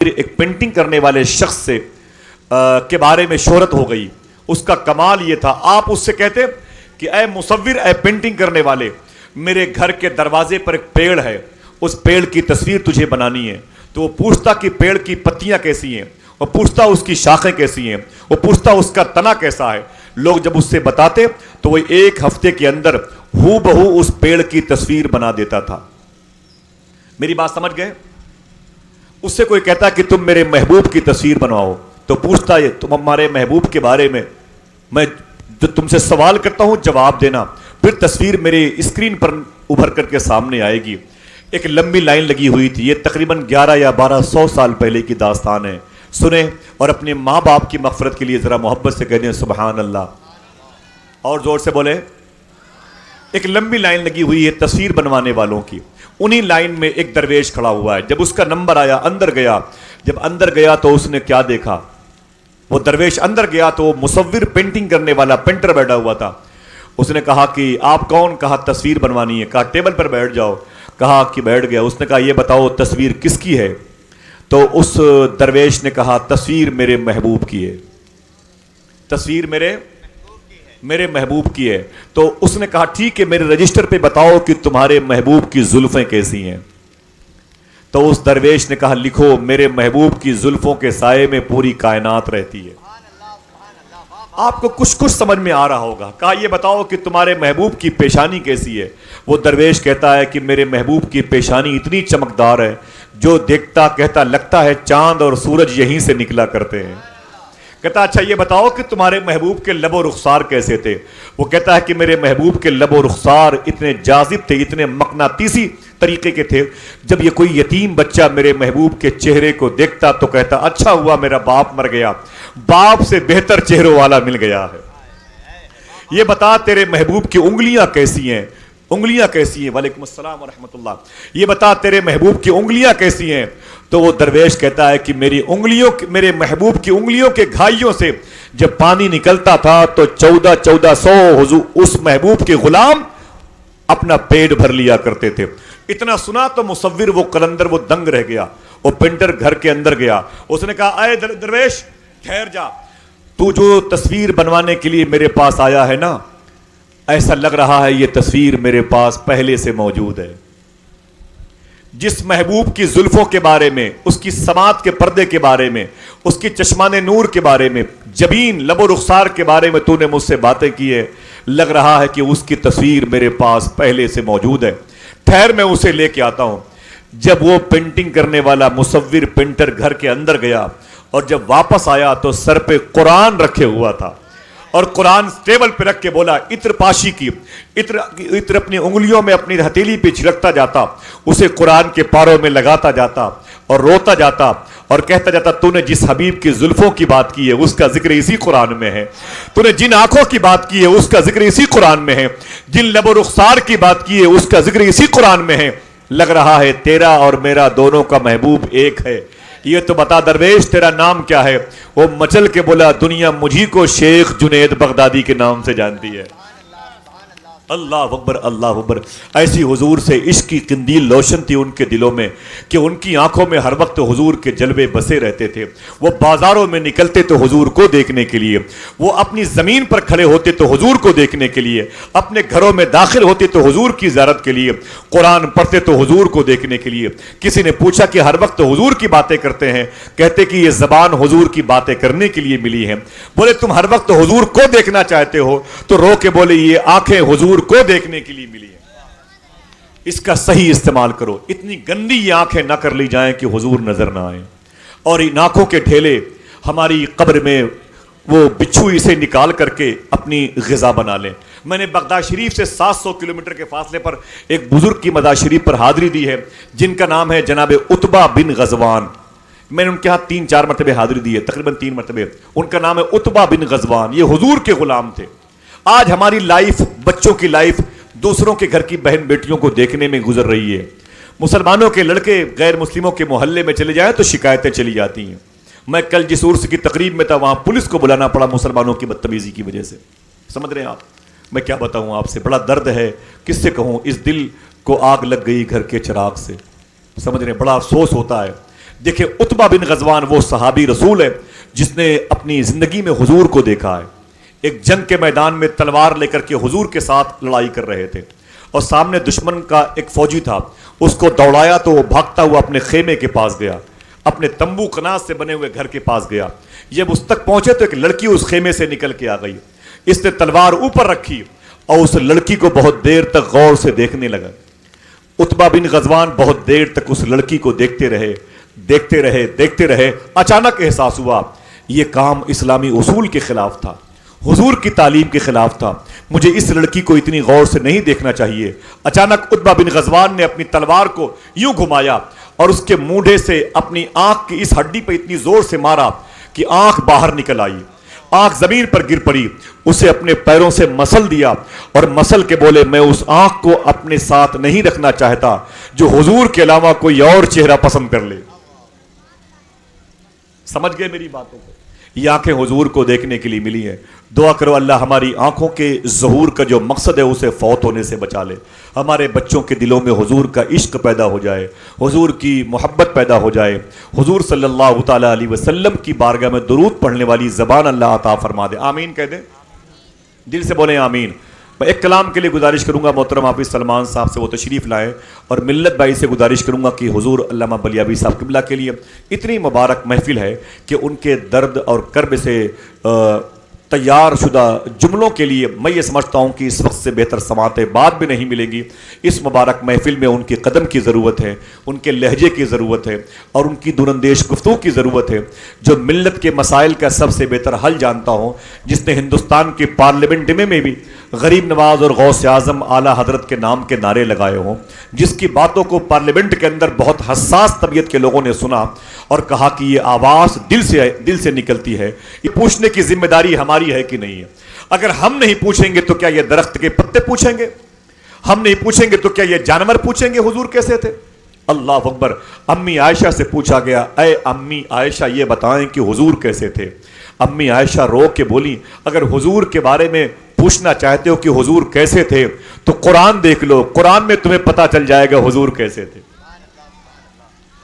ایک پینٹنگ کرنے والے شخص سے کے بارے میں شہرت ہو گئی. اس کا کمال یہ تھا, آپ اس سے کہتے کہ اے مصور, اے پینٹنگ کرنے والے, میرے گھر کے دروازے پر ایک پیڑ ہے, اس پیڑ کی تصویر تجھے بنانی ہے. تو وہ پوچھتا کہ پیڑ کی پتیاں کیسی ہیں, وہ پوچھتا اس کی شاخیں کیسی ہیں, وہ پوچھتا اس کا تنا کیسا ہے. لوگ جب اس سے بتاتے تو وہ ایک ہفتے کے اندر ہو بہو اس پیڑ کی تصویر بنا دیتا تھا. میری بات سمجھ گئے؟ اس سے کوئی کہتا کہ تم میرے محبوب کی تصویر بنواؤ, تو پوچھتا یہ تم ہمارے محبوب کے بارے میں جو تم سے سوال کرتا ہوں جواب دینا. پھر تصویر میرے اسکرین پر ابھر کر کے سامنے آئے گی. ایک لمبی لائن لگی ہوئی تھی, یہ تقریباً 11 یا 1200 سال پہلے کی داستان ہے. سنیں اور اپنے ماں باپ کی مغفرت کے لیے ذرا محبت سے کہہ دیں سبحان اللہ, اور زور سے بولے. ایک لمبی لائن لگی ہوئی ہے تصویر بنوانے والوں کی. انہی لائن میں ایک درویش کھڑا ہوا ہے. جب اس کا نمبر آیا اندر گیا. جب اندر گیا تو اس نے کیا دیکھا, وہ درویش اندر گیا تو وہ مصور پینٹنگ کرنے والا پینٹر بیٹھا ہوا تھا. اس نے کہا کہ آپ کون؟ کہا تصویر بنوانی ہے. کہا ٹیبل پر بیٹھ جاؤ. کہا کہ بیٹھ گیا. اس نے کہا یہ بتاؤ تصویر کس کی ہے؟ تو اس درویش نے کہا تصویر میرے محبوب کی ہے. تصویر میرے محبوب کی ہے. تو اس نے کہا ٹھیک ہے, میرے رجسٹر پہ بتاؤ کہ تمہارے محبوب کی زلفیں کیسی ہیں. تو اس درویش نے کہا لکھو میرے محبوب کی زلفوں کے سائے میں پوری کائنات رہتی ہے. آپ کو کچھ سمجھ میں آ رہا ہوگا. کہا یہ بتاؤ کہ تمہارے محبوب کی پیشانی کیسی ہے؟ وہ درویش کہتا ہے کہ میرے محبوب کی پیشانی اتنی چمکدار ہے جو دیکھتا کہتا لگتا ہے چاند اور سورج یہیں سے نکلا کرتے ہیں. کہتا اچھا یہ بتاؤ کہ تمہارے محبوب کے لب و رخسار کیسے تھے؟ وہ کہتا ہے کہ میرے محبوب کے لب و رخسار اتنے جاذب تھے, اتنے مقناطیسی طریقے کے تھے, جب یہ کوئی یتیم بچہ میرے محبوب کے چہرے کو دیکھتا تو کہتا اچھا ہوا میرا باپ مر گیا, باپ سے بہتر چہروں والا مل گیا ہے. یہ بتا تیرے محبوب کی انگلیاں کیسی ہیں؟ انگلیاں کیسی ہیں؟ وعلیکم السلام ورحمۃ اللہ. یہ بتا تیرے محبوب کی انگلیاں کیسی ہیں؟ تو وہ درویش کہتا ہے کہ میرے محبوب کی انگلیوں کے گھائیوں سے جب پانی نکلتا تھا تو 1400 حضور اس محبوب کے غلام اپنا پیٹ بھر لیا کرتے تھے. اتنا سنا تو مصور وہ قلندر وہ دنگ رہ گیا. وہ پینٹر گھر کے اندر گیا. اس نے کہا اے درویش ٹھہر جا, تو جو تصویر بنوانے کے لیے میرے پاس آیا ہے نا, ایسا لگ رہا ہے یہ تصویر میرے پاس پہلے سے موجود ہے. جس محبوب کی زلفوں کے بارے میں, اس کی سماعت کے پردے کے بارے میں, اس کی چشمان نور کے بارے میں, جبین لب و رخسار کے بارے میں تو نے مجھ سے باتیں کی ہے, لگ رہا ہے کہ اس کی تصویر میرے پاس پہلے سے موجود ہے. ٹھہر میں اسے لے کے آتا ہوں. جب وہ پینٹنگ کرنے والا مصور پینٹر گھر کے اندر گیا اور جب واپس آیا تو سر پہ قرآن رکھے ہوا تھا, اور قرآن ٹیبل پہ رکھ کے بولا عطر پاشی کی عطر اپنی انگلیوں میں اپنی ہتھیلی پہ چھڑکتا جاتا, اسے قرآن کے پاروں میں لگاتا جاتا اور روتا جاتا اور کہتا جاتا تو نے جس حبیب کی زلفوں کی بات کی ہے اس کا ذکر اسی قرآن میں ہے, تو نے جن آنکھوں کی بات کی ہے اس کا ذکر اسی قرآن میں ہے, جن لب و رخسار کی بات کی ہے اس کا ذکر اسی قرآن میں ہے. لگ رہا ہے تیرا اور میرا دونوں کا محبوب ایک ہے. یہ تو بتا درویش تیرا نام کیا ہے؟ وہ مچل کے بولا دنیا مجھی کو شیخ جنید بغدادی کے نام سے جانتی ہے. اللہ اکبر اللہ اکبر. ایسی حضور سے عشق کی قندیل روشن تھی ان کے دلوں میں کہ ان کی آنکھوں میں ہر وقت حضور کے جلوے بسے رہتے تھے. وہ بازاروں میں نکلتے تو حضور کو دیکھنے کے لیے, وہ اپنی زمین پر کھڑے ہوتے تو حضور کو دیکھنے کے لیے, اپنے گھروں میں داخل ہوتے تو حضور کی زیارت کے لیے, قرآن پڑھتے تو حضور کو دیکھنے کے لیے. کسی نے پوچھا کہ ہر وقت حضور کی باتیں کرتے ہیں, کہتے کہ یہ زبان حضور کی باتیں کرنے کے لیے ملی ہے. بولے تم ہر وقت حضور کو دیکھنا چاہتے ہو؟ تو رو کے بولے یہ آنکھیں حضور کو دیکھنے کے لیے ملی ہے, اس کا صحیح استعمال کرو. اتنی گندی یہ آنکھیں نہ کر لی جائیں کہ حضور نظر نہ آئیں, اور ان آنکھوں کے ڈھیلے ہماری قبر میں وہ بچھو اسے نکال کر کے اپنی غذا بنا لیں. میں نے بغداد شریف سے 700 کلومیٹر کے فاصلے پر ایک بزرگ کی مزار شریف پر حاضری دی ہے جن کا نام ہے جناب عتبہ بن غزوان. میں نے ان کے ہاں 3-4 مرتبہ حاضری دی ہے, تقریباً 3 مرتبہ. ان کا نام ہے عتبہ بن غزوان. یہ حضور کے غلام تھے. آج ہماری لائف, بچوں کی لائف دوسروں کے گھر کی بہن بیٹیوں کو دیکھنے میں گزر رہی ہے. مسلمانوں کے لڑکے غیر مسلموں کے محلے میں چلے جائیں تو شکایتیں چلی جاتی ہیں. میں کل جس عرس کی تقریب میں تھا وہاں پولیس کو بلانا پڑا مسلمانوں کی بدتمیزی کی وجہ سے. سمجھ رہے ہیں آپ؟ میں کیا بتاؤں آپ سے, بڑا درد ہے, کس سے کہوں. اس دل کو آگ لگ گئی گھر کے چراغ سے. سمجھ رہے ہیں, بڑا افسوس ہوتا ہے. دیکھیں عتبہ بن غزوان وہ صحابی رسول ہے جس نے اپنی زندگی میں حضور کو دیکھا ہے. ایک جنگ کے میدان میں تلوار لے کر کے حضور کے ساتھ لڑائی کر رہے تھے اور سامنے دشمن کا ایک فوجی تھا. اس کو دوڑایا تو وہ بھاگتا ہوا اپنے خیمے کے پاس گیا, اپنے تمبو قناز سے بنے ہوئے گھر کے پاس گیا. جب اس تک پہنچے تو ایک لڑکی اس خیمے سے نکل کے آ گئی. اس نے تلوار اوپر رکھی اور اس لڑکی کو بہت دیر تک غور سے دیکھنے لگا. عتبہ بن غزوان بہت دیر تک اس لڑکی کو دیکھتے رہے. اچانک احساس ہوا یہ کام اسلامی اصول کے خلاف تھا, حضور کی تعلیم کے خلاف تھا, مجھے اس لڑکی کو اتنی غور سے نہیں دیکھنا چاہیے. اچانک عتبہ بن غزوان نے اپنی تلوار کو یوں گھمایا اور اس کے مونڈھے سے اپنی آنکھ کی اس ہڈی پہ اتنی زور سے مارا کہ آنکھ باہر نکل آئی. آنکھ زمین پر گر پڑی. اسے اپنے پیروں سے مسل دیا اور مسل کے بولے میں اس آنکھ کو اپنے ساتھ نہیں رکھنا چاہتا جو حضور کے علاوہ کوئی اور چہرہ پسند کر لے. سمجھ گئے میری باتوں کو؟ یہ آنکھیں حضور کو دیکھنے کے لیے ملی ہیں. دعا کرو اللہ ہماری آنکھوں کے ظہور کا جو مقصد ہے اسے فوت ہونے سے بچا لے. ہمارے بچوں کے دلوں میں حضور کا عشق پیدا ہو جائے, حضور کی محبت پیدا ہو جائے, حضور صلی اللہ تعالیٰ علیہ وسلم کی بارگاہ میں درود پڑھنے والی زبان اللہ عطا فرما دے. آمین کہہ دیں, دل سے بولیں آمین. میں ایک کلام کے لیے گزارش کروں گا محترم حافظ سلمان صاحب سے وہ تشریف لائیں, اور ملت بھائی سے گزارش کروں گا کہ حضور علامہ بلیابی صاحب قبلہ کے لیے اتنی مبارک محفل ہے کہ ان کے درد اور کرب سے تیار شدہ جملوں کے لیے میں یہ سمجھتا ہوں کہ اس وقت سے بہتر سماعتیں بات بھی نہیں ملیں گی. اس مبارک محفل میں ان کے قدم کی ضرورت ہے, ان کے لہجے کی ضرورت ہے, اور ان کی دراندیش گفتگو کی ضرورت ہے, جو ملت کے مسائل کا سب سے بہتر حل جانتا ہوں, جس نے ہندوستان کے پارلیمنٹ میں بھی غریب نواز اور غوث اعظم اعلیٰ حضرت کے نام کے نعرے لگائے ہوں, جس کی باتوں کو پارلیمنٹ کے اندر بہت حساس طبیعت کے لوگوں نے سنا اور کہا کہ یہ آواز دل سے نکلتی ہے. یہ پوچھنے کی ذمہ داری ہماری ہے کہ نہیں ہے؟ اگر ہم نہیں پوچھیں گے تو کیا یہ درخت کے پتے پوچھیں گے؟ ہم نہیں پوچھیں گے تو کیا یہ جانور پوچھیں گے حضور کیسے تھے؟ اللہ اکبر. امی عائشہ سے پوچھا گیا, اے امی عائشہ یہ بتائیں کہ حضور کیسے تھے؟ امی عائشہ رو کے بولی اگر حضور کے بارے میں پوچھنا چاہتے ہو کہ حضور کیسے تھے تو قرآن دیکھ لو, قرآن میں تمہیں پتا چل جائے گا حضور کیسے تھے.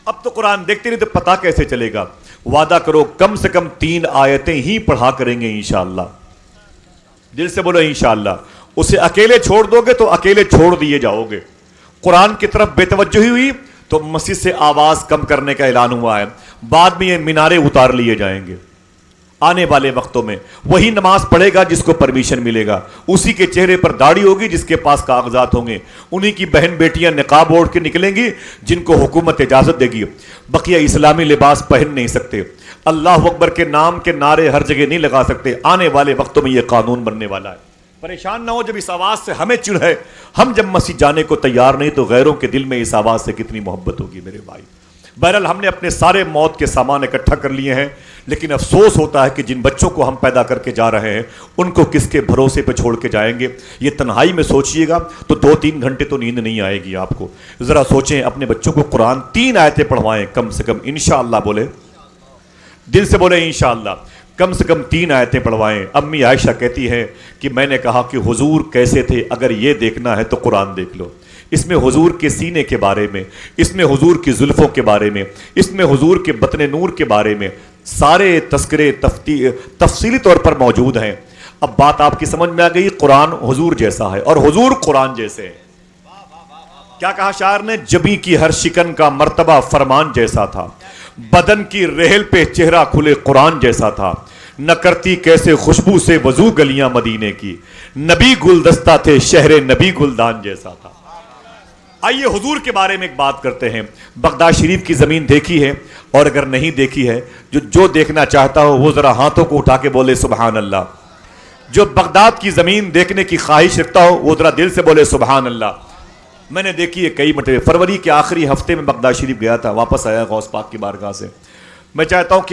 اب تو قرآن دیکھتے نہیں تو پتا کیسے چلے گا؟ وعدہ کرو کم سے کم 3 آیتیں ہی پڑھا کریں گے انشاءاللہ. دل سے بولو انشاءاللہ. اسے اکیلے چھوڑ دو گے تو اکیلے چھوڑ دیے جاؤ گے. قرآن کی طرف بے توجہی ہوئی تو مسجد سے آواز کم کرنے کا اعلان ہوا ہے. بعد میں یہ مینارے اتار لیے جائیں گے. آنے والے وقتوں میں وہی نماز پڑھے گا جس کو پرمیشن ملے گا, اسی کے چہرے پر داڑھی ہوگی جس کے پاس کاغذات ہوں گے, انہی کی بہن بیٹیاں نقاب اوڑھ کے نکلیں گی جن کو حکومت اجازت دے گی. بقیہ اسلامی لباس پہن نہیں سکتے, اللہ اکبر کے نام کے نعرے ہر جگہ نہیں لگا سکتے. آنے والے وقتوں میں یہ قانون بننے والا ہے. پریشان نہ ہو جب اس آواز سے ہمیں چڑ ہے. ہم جب مسجد جانے کو تیار نہیں تو غیروں کے دل میں اس آواز سے کتنی محبت ہوگی میرے بھائی. بہرحال ہم نے اپنے سارے موت کے سامان اکٹھا کر لیے ہیں, لیکن افسوس ہوتا ہے کہ جن بچوں کو ہم پیدا کر کے جا رہے ہیں ان کو کس کے بھروسے پہ چھوڑ کے جائیں گے. یہ تنہائی میں سوچئے گا تو 2-3 گھنٹے تو نیند نہیں آئے گی آپ کو. ذرا سوچیں, اپنے بچوں کو قرآن 3 آیتیں پڑھوائیں کم سے کم انشاءاللہ. بولے دل سے بولے انشاءاللہ, کم سے کم 3 آیتیں پڑھوائیں. امی عائشہ کہتی ہے کہ میں نے کہا کہ حضور کیسے تھے اگر یہ دیکھنا ہے تو قرآن دیکھ لو. اس میں حضور کے سینے کے بارے میں, اس میں حضور کی زلفوں کے بارے میں, اس میں حضور کے بطن نور کے بارے میں سارے تذکرے تفصیلی طور پر موجود ہیں. اب بات آپ کی سمجھ میں آ گئی, قرآن حضور جیسا ہے اور حضور قرآن جیسے ہیں. کیا کہا شاعر نے؟ جبیں کی ہر شکن کا مرتبہ فرمان جیسا تھا, بدن کی رحل پہ چہرہ کھلے قرآن جیسا تھا, نہ کرتی کیسے خوشبو سے وضو گلیاں مدینے کی, نبی گلدستہ تھے شہر نبی گلدان جیسا تھا. آئیے حضور کے بارے میں ایک بات کرتے ہیں. بغداد شریف کی زمین دیکھی ہے, اور اگر نہیں دیکھی ہے جو دیکھنا چاہتا ہو وہ ذرا ہاتھوں کو اٹھا کے بولے سبحان اللہ. جو بغداد کی زمین دیکھنے کی خواہش رکھتا ہو وہ ذرا دل سے بولے سبحان اللہ. میں نے دیکھی ہے کئی مرتبہ. فروری کے آخری ہفتے میں بغداد شریف گیا تھا, واپس آیا غوث پاک کی بارگاہ سے. میں چاہتا ہوں کہ